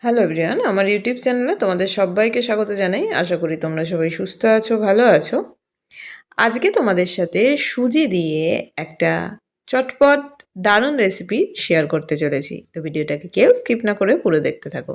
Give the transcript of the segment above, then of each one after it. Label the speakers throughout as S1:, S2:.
S1: Hello everyone, আমার YouTube চ্যানেলে তোমাদের সবাইকে স্বাগত জানাই। আশা করি তোমরা সবাই সুস্থ আছো, ভালো আছো। আজকে তোমাদের সাথে সুজি দিয়ে একটা চটপট দারুণ রেসিপি শেয়ার করতে চলেছি। তো ভিডিওটাকে কেউ স্কিপ না করে পুরো দেখতে থাকো।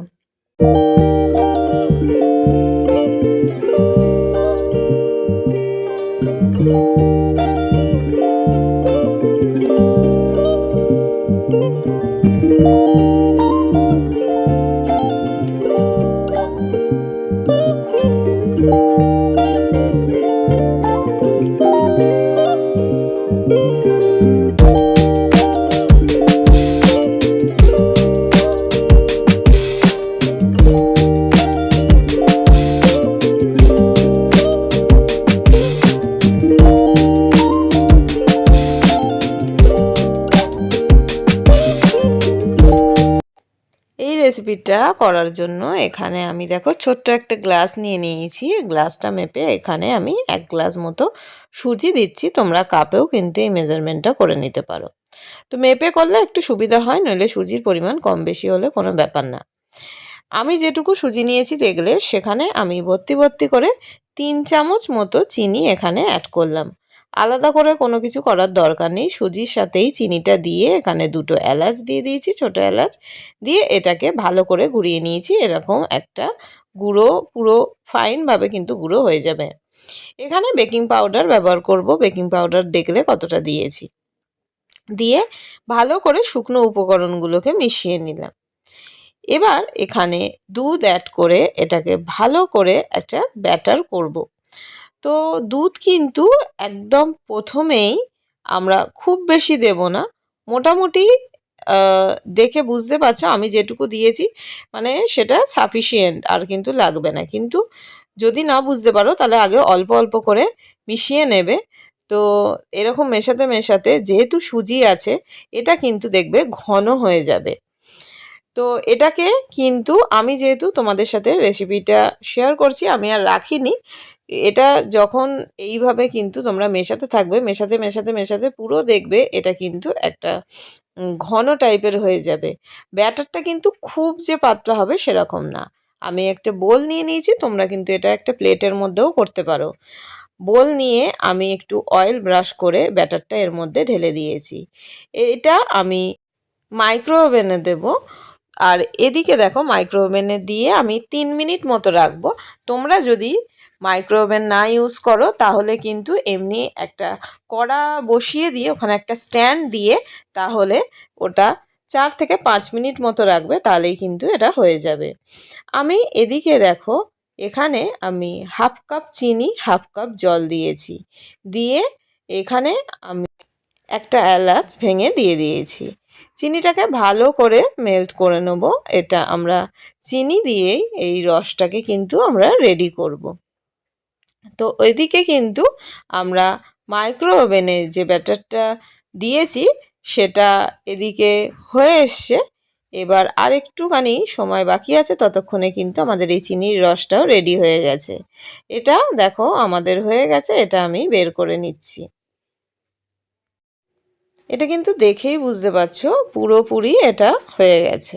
S1: এই রেসিপিটা করার জন্য এখানে আমি দেখো ছোট্ট একটা গ্লাস নিয়ে নিয়েছি। গ্লাসটা মেপে এখানে আমি 1 গ্লাস মতো সুজি দিচ্ছি। তোমরা কাপেও কিন্তু এই মেজারমেন্টটা করে নিতে পারো। তো মেপে করলে একটু সুবিধা হয়, নইলে সুজির পরিমাণ কম বেশি হলে কোনো ব্যাপার না। আমি যেটুকু সুজি নিয়েছি দেখলে সেখানে আমি ভর্তি করে 3 চামচ মতো চিনি এখানে অ্যাড করলাম। আলাদা করে কোনো কিছু করার দরকার নেই। সুজির সাথেই চিনিটা দিয়ে এখানে 2টো এলাচ দিয়ে দিয়েছি, ছোটো এলাচ দিয়ে এটাকে ভালো করে ঘুরিয়ে নিয়েছি। এরকম একটা গুঁড়ো, পুরো ফাইনভাবে কিন্তু গুঁড়ো হয়ে যাবে। এখানে বেকিং পাউডার ব্যবহার করব। বেকিং পাউডার দেখলে কতটা দিয়েছি, দিয়ে ভালো করে শুকনো উপকরণগুলোকে মিশিয়ে নিলাম। এবার এখানে দুধ অ্যাড করে এটাকে ভালো করে একটা ব্যাটার করব। তো দুধ কিন্তু একদম প্রথমেই আমরা খুব বেশি দেব না, মোটামুটি দেখে বুঝতে পারছো আমি যেটুকু দিয়েছি মানে সেটা সাফিসিয়েন্ট, আর কিন্তু লাগবে না। কিন্তু যদি না বুঝতে পারো তাহলে আগে অল্প অল্প করে মিশিয়ে নেবে। তো এরকম মেশাতে মেশাতে যেহেতু সুজি আছে এটা কিন্তু দেখবে ঘন হয়ে যাবে। তো এটাকে কিন্তু আমি যেহেতু তোমাদের সাথে রেসিপিটা শেয়ার করছি, আমি আর রাখিনি। এটা যখন এইভাবে কিন্তু তোমরা মেশাতে থাকবে, মেশাতে মেশাতে মেশাতে পুরো দেখবে এটা কিন্তু একটা ঘন টাইপের হয়ে যাবে। ব্যাটারটা কিন্তু খুব যে পাতলা হবে সেরকম না। আমি একটা বোল নিয়ে নিয়েছি, তোমরা কিন্তু এটা একটা প্লেটের মধ্যেও করতে পারো। বোল নিয়ে আমি একটু অয়েল ব্রাশ করে ব্যাটারটা এর মধ্যে ঢেলে দিয়েছি। এটা আমি মাইক্রো ওভেনে দেবো। আর এদিকে দেখো মাইক্রো ওভেনে দিয়ে আমি 3 মিনিট মতো রাখবো। তোমরা যদি মাইক্রো ওভেন না ইউজ করো তাহলে কিন্তু এমনি একটা কড়া বসিয়ে দিয়ে ওখানে একটা স্ট্যান্ড দিয়ে তাহলে ওটা 4 থেকে 5 মিনিট মতো রাখবে, তাহলেই কিন্তু এটা হয়ে যাবে। আমি এদিকে দেখো এখানে আমি 1/2 কাপ চিনি 1/2 কাপ জল দিয়েছি, দিয়ে এখানে আমি একটা এলাচ ভেঙে দিয়ে দিয়েছি। চিনিটাকে ভালো করে মেল্ট করে নেব। এটা আমরা চিনি দিয়েই এই রসটাকে কিন্তু আমরা রেডি করব। তো ওইদিকে কিন্তু আমরা মাইক্রো ওভেনে যে ব্যাটারটা দিয়েছি সেটা এদিকে হয়ে এসছে। এবার আর একটুখানি সময় বাকি আছে, ততক্ষণে কিন্তু আমাদের এই চিনির রসটাও রেডি হয়ে গেছে। এটা দেখো আমাদের হয়ে গেছে, এটা আমি বের করে নিচ্ছি। এটা কিন্তু দেখেই বুঝতে পারছো পুরোপুরি এটা হয়ে গেছে।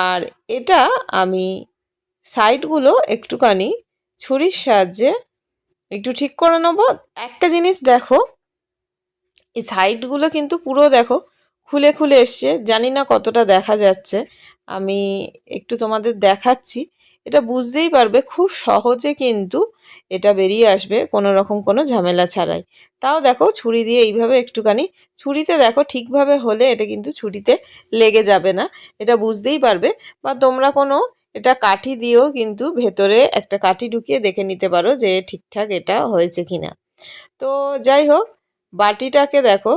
S1: আর এটা আমি সাইডগুলো একটুখানি ছুরির সাহায্যে একটু ঠিক করে নেবো। একটা জিনিস দেখো, এই সাইডগুলো কিন্তু পুরো দেখো খুলে খুলে এসছে, জানি না কতটা দেখা যাচ্ছে, আমি একটু তোমাদের দেখাচ্ছি। এটা বুঝতেই পারবে খুব সহজে কিন্তু এটা বেরিয়ে আসবে কোনো রকম কোনো ঝামেলা ছাড়াই। তাও দেখো ছুরি দিয়ে এইভাবে একটুখানি, ছুরিতে দেখো ঠিকভাবে হলে এটা কিন্তু ছুরিতে লেগে যাবে না, এটা বুঝতেই পারবে। বা তোমরা কোনো এটা কাঠি দিয়েও কিন্তু ভেতরে একটা কাঠি ঢুকিয়ে দেখে নিতে পারো যে ঠিকঠাক এটা হয়েছে কিনা। তো যাই হোক, বাটিটাকে দেখো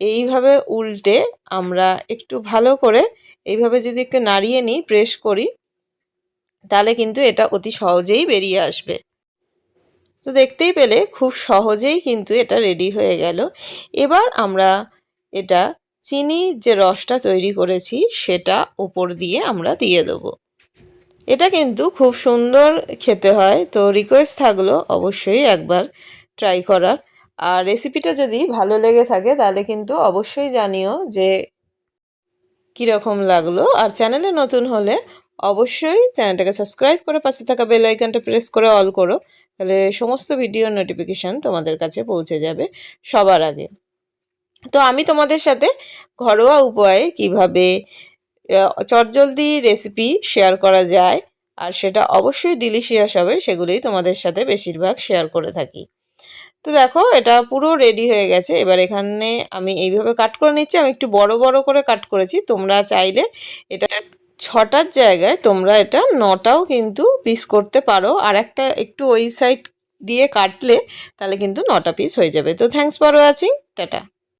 S1: এইভাবে উল্টে আমরা একটু ভালো করে এইভাবে যদি একটু নাড়িয়ে নিই, প্রেস করি, তাহলে কিন্তু এটা অতি সহজেই বেরিয়ে আসবে। তো দেখতেই পেলে খুব সহজেই কিন্তু এটা রেডি হয়ে গেল। এবার আমরা এটা চিনির যে রসটা তৈরি করেছি সেটা উপর দিয়ে আমরা দিয়ে দেবো। এটা কিন্তু খুব সুন্দর খেতে হয়। তো রিকোয়েস্ট থাকলো অবশ্যই একবার ট্রাই করার। আর রেসিপিটা যদি ভালো লেগে থাকে তাহলে কিন্তু অবশ্যই জানিও যে কীরকম লাগলো। আর চ্যানেলে নতুন হলে অবশ্যই চ্যানেলটাকে সাবস্ক্রাইব করে পাশে থাকা বেল আইকনটা প্রেস করে অল করো, তাহলে সমস্ত ভিডিওর নোটিফিকেশান তোমাদের কাছে পৌঁছে যাবে সবার আগে। তো আমি তোমাদের সাথে ঘরোয়া উপায়ে কিভাবে চটজলদি রেসিপি শেয়ার করা যায় আর সেটা অবশ্যই ডিলিশিয়াস হবে সেগুলোই তোমাদের সাথে বেশিরভাগ শেয়ার করে থাকি। তো দেখো এটা পুরো রেডি হয়ে গেছে। এবার এখানে আমি এইভাবে কাট করে নিচ্ছি। আমি একটু বড় বড় করে কাট করেছি, তোমরা চাইলে এটা 6টার জায়গায় তোমরা এটা 9টাও কিন্তু পিস করতে পারো, আর একটা একটু ওই সাইড দিয়ে কাটলে তাহলে কিন্তু 9টা পিস হয়ে যাবে। তো থ্যাঙ্কস ফর ওয়াচিং, টাটা।